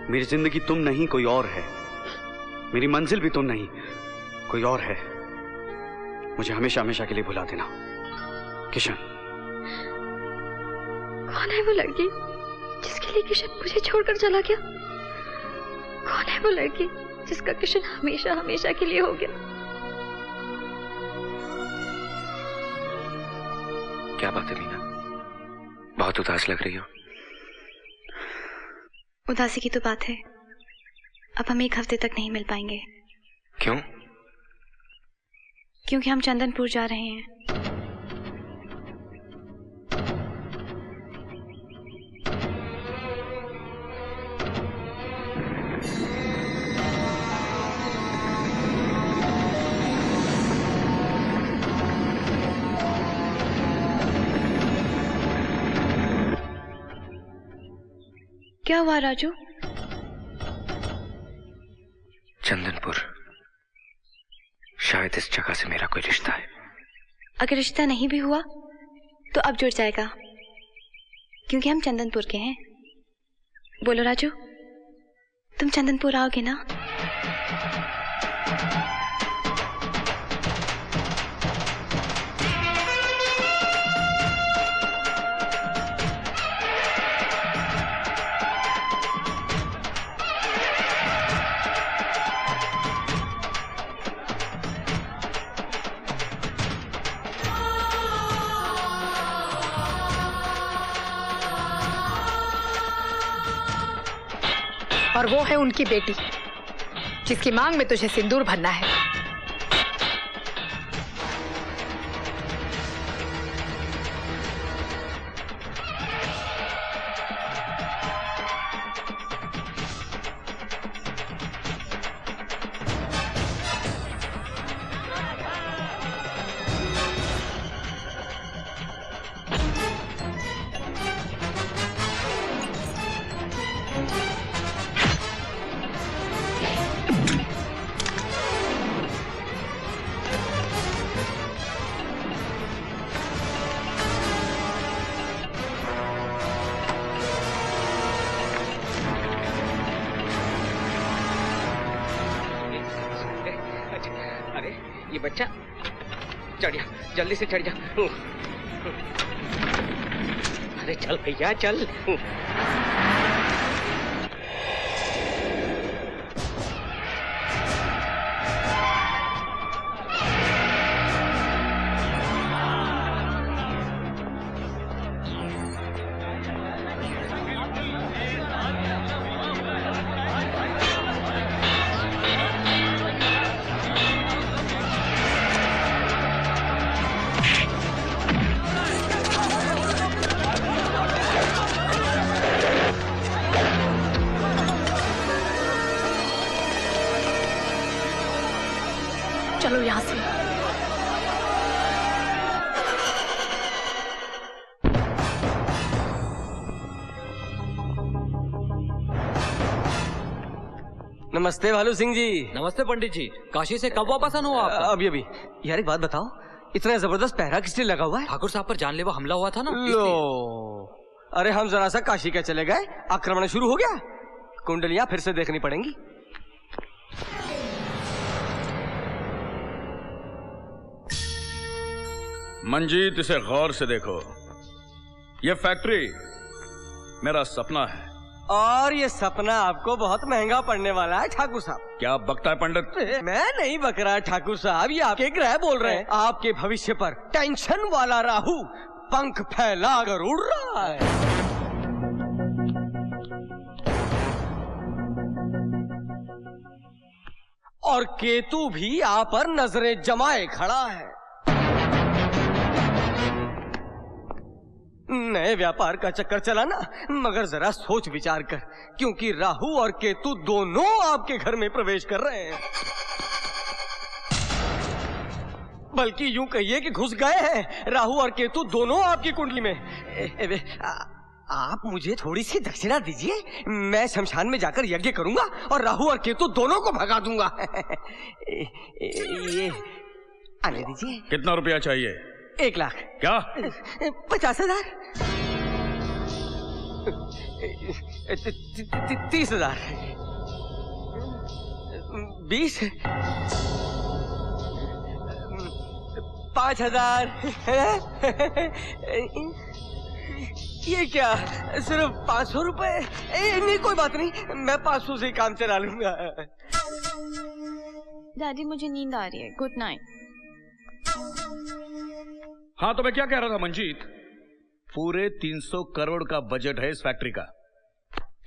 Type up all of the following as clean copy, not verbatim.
मेरी जिंदगी तुम नहीं कोई और है, मेरी मंजिल भी तुम नहीं कोई और है। मुझे हमेशा हमेशा के लिए भुला देना किशन। कौन है वो लड़की जिसके लिए किशन मुझे छोड़कर चला गया? कौन है वो लड़की जिसका किशन हमेशा हमेशा के लिए हो गया? क्या बात है मीना, बहुत उदास लग रही हो। उदासी की तो बात है, अब हम 1 हफ्ते तक नहीं मिल पाएंगे। क्यों? क्योंकि हम चंदनपुर जा रहे हैं। क्या हुआ राजू? चंदनपुर, शायद इस जगह से मेरा कोई रिश्ता है। अगर रिश्ता नहीं भी हुआ तो अब जुड़ जाएगा, क्योंकि हम चंदनपुर के हैं। बोलो राजू, तुम चंदनपुर आओगे ना? और वो है उनकी बेटी, जिसकी मांग में तुझे सिंदूर भरना है। जल्दी से चढ़ जा। अरे चल भैया चल। चलो यहाँ से। नमस्ते भालू सिंह जी। नमस्ते पंडित जी, काशी से कब वापस आना हुआ आपका? अभी यार एक बात बताओ, इतना जबरदस्त पहरा किस लिए लगा हुआ है? ठाकुर साहब पर जानलेवा हमला हुआ था ना। लो, अरे हम जरा सा काशी क्या चले गए, आक्रमण शुरू हो गया। कुंडलियां फिर से देखनी पड़ेंगी। मंजीत, इसे गौर से देखो। ये फैक्ट्री मेरा सपना है और ये सपना आपको बहुत महंगा पड़ने वाला है ठाकुर साहब। क्या बकता है पंडित? मैं नहीं बक रहा ठाकुर साहब, ये आपके ग्रह बोल रहे हैं। आपके भविष्य पर टेंशन वाला राहु पंख फैला कर उड़ रहा है। और केतु भी आप पर नजरें जमाए खड़ा है। नए व्यापार का चक्कर चला ना, मगर जरा सोच विचार कर, क्योंकि राहु और केतु दोनों आपके घर में प्रवेश कर रहे हैं। बल्कि यूं कहिए कि घुस गए हैं। राहु और केतु दोनों आपकी कुंडली में। आप मुझे थोड़ी सी दक्षिणा दीजिए, मैं शमशान में जाकर यज्ञ करूंगा और राहु और केतु दोनों को भगा दूंगा। ये आने दीजिए। कितना रुपया चाहिए? 1 लाख। क्या? 50,000। 30,000, 20, 5,000। ये क्या, सिर्फ 500 रुपए? नहीं कोई बात नहीं, मैं 500 से काम चला लूंगा। दादी मुझे नींद आ रही है, गुड नाइट। हाँ तो मैं क्या कह रहा था मंजीत, पूरे 300 करोड़ का बजट है इस फैक्ट्री का।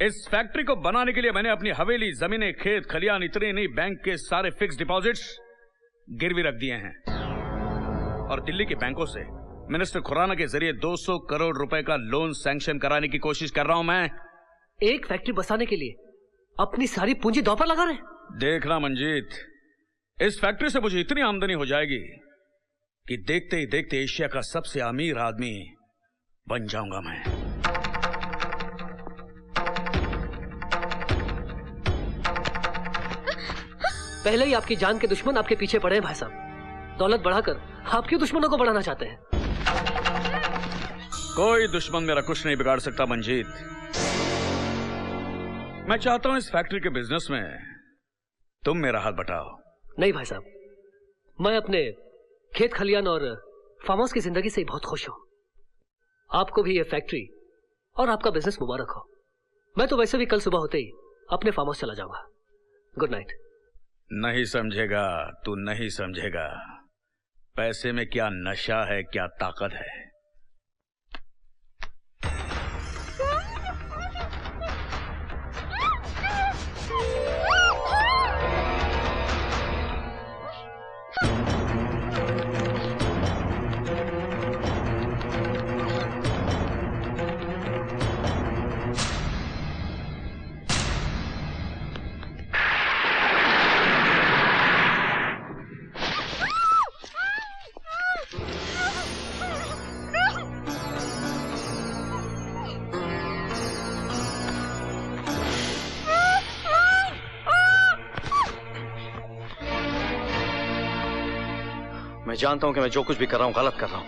इस फैक्ट्री को बनाने के लिए मैंने अपनी हवेली, जमीनें, खेत खलियान, इतने नहीं बैंक के सारे फिक्स डिपॉजिट्स गिरवी रख दिए हैं। और दिल्ली के बैंकों से मिनिस्टर खुराना के जरिए 200 करोड़ रुपए का लोन सैंक्शन कराने की कोशिश कर रहा हूं मैं। एक फैक्ट्री बसाने के लिए अपनी सारी पूंजी दांव पर लगा रहे हैं। देखना मंजीत, इस फैक्ट्री से मुझे इतनी आमदनी हो जाएगी कि देखते ही देखते एशिया का सबसे अमीर आदमी बन जाऊंगा मैं। पहले ही आपकी जान के दुश्मन आपके पीछे पड़े हैं भाई साहब। दौलत बढ़ाकर आपके दुश्मनों को बढ़ाना चाहते हैं। कोई दुश्मन मेरा कुछ नहीं बिगाड़ सकता मंजीत। मैं चाहता हूं इस फैक्ट्री के बिजनेस में तुम मेरा हाथ बटाओ। नहीं भाई साहब, मैं अपने खेत खलियान और फार्म हाउस की जिंदगी से बहुत खुश हूं। आपको भी ये फैक्ट्री और आपका बिजनेस मुबारक हो। मैं तो वैसे भी कल सुबह होते ही अपने फार्म हाउस चला जाऊंगा। Good night. नहीं समझेगा, तू नहीं समझेगा। पैसे में क्या नशा है, क्या ताकत है। मैं जानता हूं कि मैं जो कुछ भी कर रहा हूं गलत कर रहा हूं,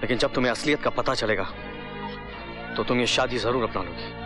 लेकिन जब तुम्हें असलियत का पता चलेगा तो तुम ये शादी जरूर अपना लोगी।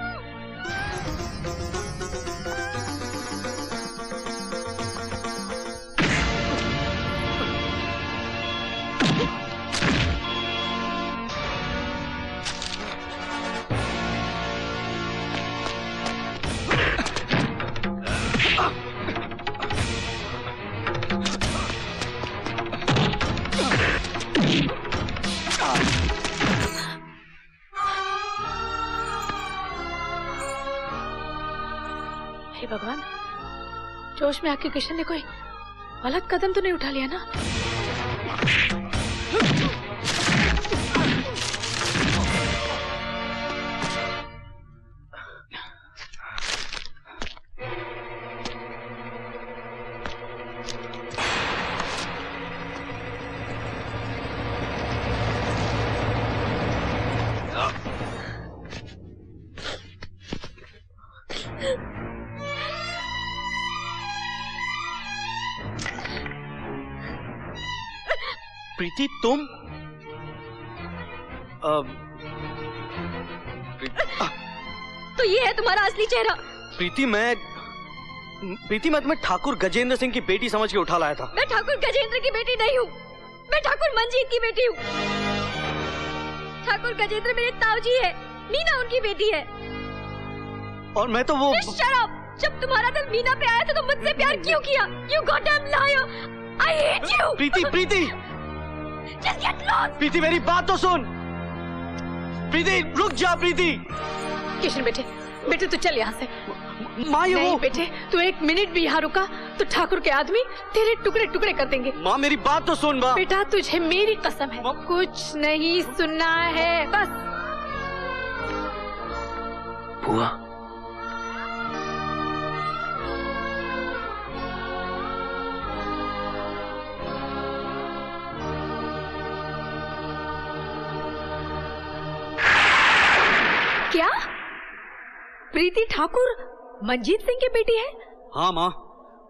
भगवान, जोश में आके किशन ने कोई गलत कदम तो नहीं उठा लिया ना? प्रीति तुम तो ये है तुम्हारा असली चेहरा? प्रीति मैं तुम्हें ठाकुर गजेंद्र सिंह की बेटी समझ के उठा लाया था। मैं ठाकुर गजेंद्र की बेटी नहीं हूँ, मैं ठाकुर मंजीत की बेटी हूँ। ठाकुर गजेंद्र मेरे ताऊजी है, मीना उनकी बेटी है। और मैं तो वो शराब, जब तुम्हारा दिल मीना पे आया था तो मुझसे प्यार क्यों किया? You goddamn liar! I hate you! Preeti Just get lost! प्रीति मेरी बात तो सुन। प्रीति रुक जा। प्रीति किशन बेटे तू चल यहाँ से। माँ ये नहीं वो बेटे, तू एक मिनट भी यहाँ रुका तो ठाकुर के आदमी तेरे टुकड़े टुकड़े कर देंगे। माँ मेरी बात तो सुन। माँ बेटा तुझे मेरी कसम है कुछ नहीं सुनना है बस। बुआ, क्या प्रीति ठाकुर मंजीत सिंह की बेटी है? हाँ माँ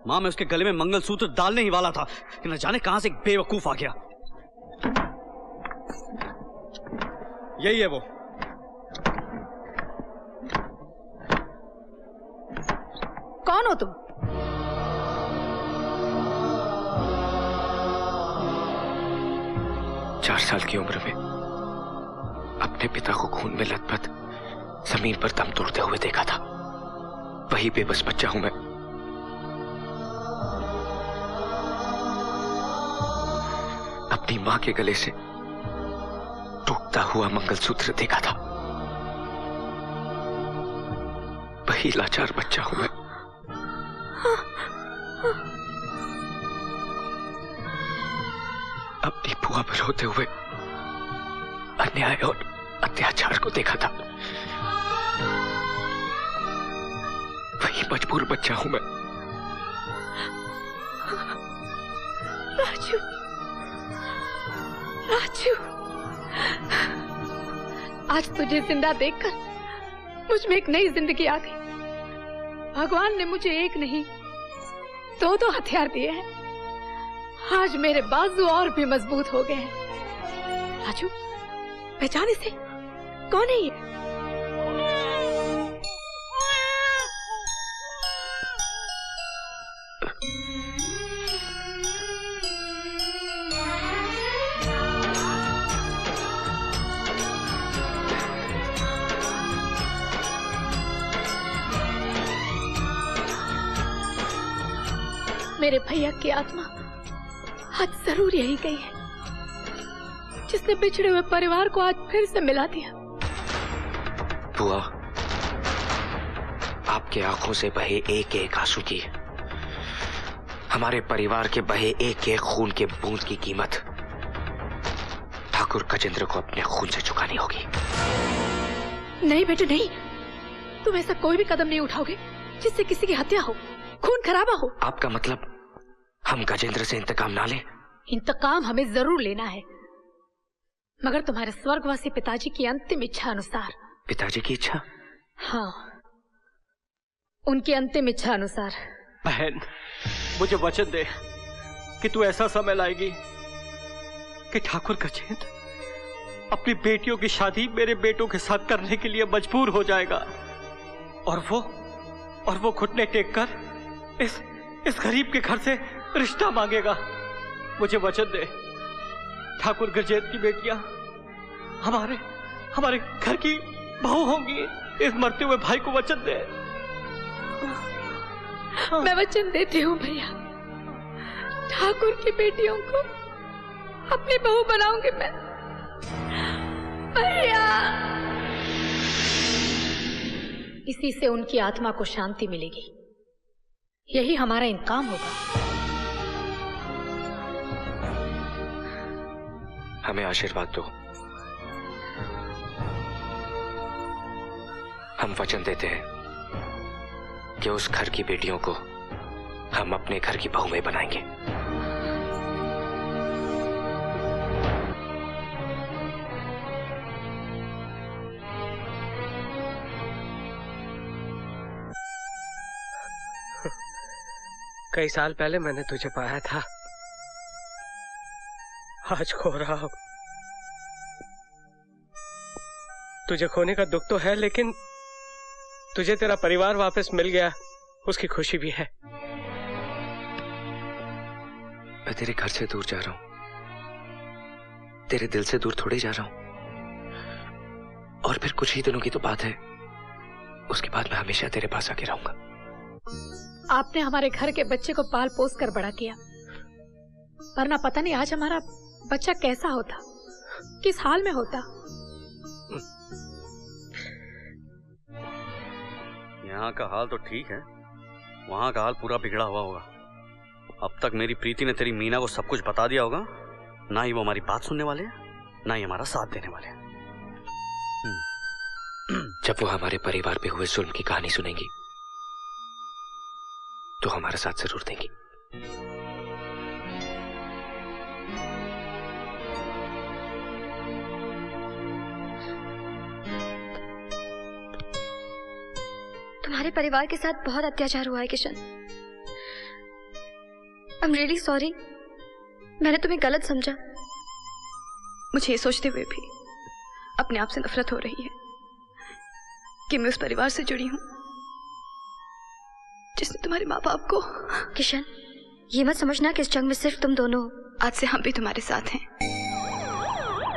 मैं उसके गले में मंगलसूत्र डालने ही वाला था कि न जाने कहां से एक बेवकूफ आ गया। यही है वो। कौन हो तुम? चार साल की उम्र में अपने पिता को खून में लथपथ जमीन पर दम तोड़ते हुए देखा था। वही बेबस बच्चा हूं मैं। अपनी मां के गले से टूटता हुआ मंगलसूत्र देखा था। वही लाचार बच्चा हूं मैं। अपनी बुआ पर रोते हुए अन्याय और अत्याचार को देखा था। वही मजबूर बच्चा हूं मैं। राजू, राजू, आज तुझे जिंदा देखकर मुझ में एक नई जिंदगी आ गई। भगवान ने मुझे एक नहीं दो हथियार दिए हैं। आज मेरे बाजू और भी मजबूत हो गए हैं। राजू, पहचान इसे? कौन है ये? मेरे भैया की आत्मा आज जरूर यही गई है, जिसने बिछड़े हुए परिवार को आज फिर से मिला दिया। बुआ, आपके आंखों से बहे एक एक आंसू की, हमारे परिवार के बहे एक एक खून के बूंद की कीमत ठाकुर गजेंद्र को अपने खून से चुकानी होगी। नहीं बेटे नहीं, तुम ऐसा कोई भी कदम नहीं उठाओगे जिससे किसी की हत्या हो, खून खराबा हो। आपका मतलब हम गजेंद्र से इंतकाम ना लें? इंतकाम हमें जरूर लेना है, मगर तुम्हारे स्वर्गवासी पिताजी की अंतिम इच्छा अनुसार। पिताजी की इच्छा? हाँ, उनकी अंतिम इच्छा अनुसार। बहन, मुझे वचन दे कि तू ऐसा समय लाएगी कि ठाकुर गजेंद्र अपनी बेटियों की शादी मेरे बेटों के साथ करने के लिए मजबूर हो जाएगा, और वो घुटने टेक कर इस गरीब के घर से रिश्ता मांगेगा। मुझे वचन दे, ठाकुर गजेंद्र की बेटियां हमारे घर की बहू होंगी। इस मरते हुए भाई को वचन दे। मैं वचन देती हूँ भैया, ठाकुर की बेटियों को अपनी बहू बनाऊंगी मैं। भैया, इसी से उनकी आत्मा को शांति मिलेगी। यही हमारा इंतकाम होगा। हमें आशीर्वाद दो। हम वचन देते हैं कि उस घर की बेटियों को हम अपने घर की बहू में बनाएंगे। कई साल पहले मैंने तुझे पाया था, आज खो रहा हूं। तुझे खोने का दुख तो है, लेकिन तुझे तेरा परिवार वापस मिल गया, उसकी खुशी भी है। मैं तेरे घर से दूर जा रहा हूं, तेरे दिल से दूर थोड़े जा रहा हूं। और फिर कुछ ही दिनों की तो बात है, उसके बाद मैं हमेशा तेरे पास आके रहूंगा। आपने हमारे घर के बच्चे को पाल पोस कर बड़ा किया, वरना पता नहीं आज हमारा बच्चा कैसा होता, किस हाल में होता। यहाँ का हाल तो ठीक है, वहाँ का हाल पूरा बिगड़ा हुआ होगा। अब तक मेरी प्रीति ने तेरी मीना को सब कुछ बता दिया होगा। ना ही वो हमारी बात सुनने वाले हैं, ना ही हमारा साथ देने वाले हैं। जब वो हमारे परिवार पे हुए जुल्म की कहानी सुनेंगी तो हमारा साथ जरूर देंगी। तुम्हारे परिवार के साथ बहुत अत्याचार हुआ है Kishan. I am really sorry, मैंने तुम्हें गलत समझा। मुझे ये सोचते हुए भी अपने आप से नफरत हो रही है कि मैं उस परिवार से जुड़ी हूं जिसने तुम्हारे माँ बाप को। किशन, ये मत समझना कि इस जंग में सिर्फ तुम दोनों। आज से हम भी तुम्हारे साथ हैं।